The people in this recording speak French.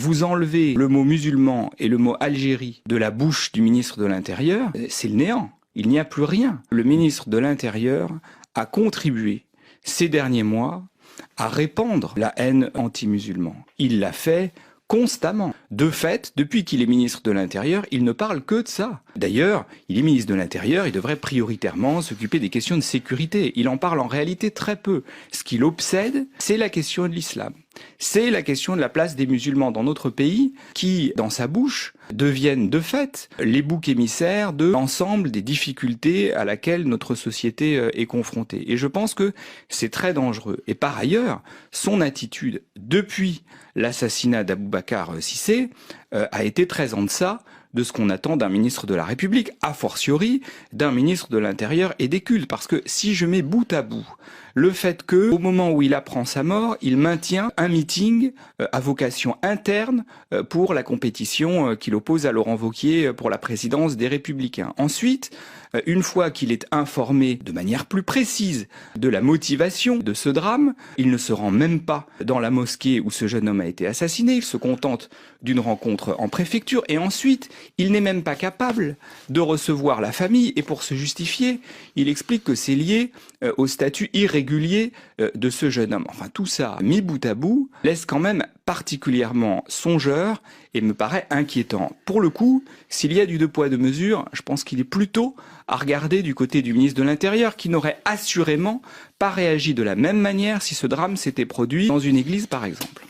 Vous enlevez le mot musulman et le mot Algérie de la bouche du ministre de l'Intérieur, c'est le néant. Il n'y a plus rien. Le ministre de l'Intérieur a contribué ces derniers mois à répandre la haine anti-musulman. Il l'a fait constamment. De fait, depuis qu'il est ministre de l'Intérieur, il ne parle que de ça. D'ailleurs, il est ministre de l'Intérieur, il devrait prioritairement s'occuper des questions de sécurité. Il en parle en réalité très peu. Ce qui l'obsède, c'est la question de l'islam. C'est la question de la place des musulmans dans notre pays qui, dans sa bouche, deviennent de fait les boucs émissaires de l'ensemble des difficultés à laquelle notre société est confrontée. Et je pense que c'est très dangereux. Et par ailleurs, son attitude depuis l'assassinat d'Aboubacar Cissé a été très en deçà de ce qu'on attend d'un ministre de la République, a fortiori d'un ministre de l'Intérieur et des cultes. Parce que si je mets bout à bout le fait que, au moment où il apprend sa mort, il maintient un meeting à vocation interne pour la compétition qu'il oppose à Laurent Wauquiez pour la présidence des Républicains. Ensuite, une fois qu'il est informé de manière plus précise de la motivation de ce drame, il ne se rend même pas dans la mosquée où ce jeune homme a été assassiné, il se contente d'une rencontre en préfecture et ensuite, il n'est même pas capable de recevoir la famille et pour se justifier, il explique que c'est lié au statut irrégulier de ce jeune homme. Enfin, tout ça, mis bout à bout, laisse quand même particulièrement songeur et me paraît inquiétant. Pour le coup, s'il y a du deux poids deux mesures, je pense qu'il est plutôt à regarder du côté du ministre de l'Intérieur qui n'aurait assurément pas réagi de la même manière si ce drame s'était produit dans une église par exemple.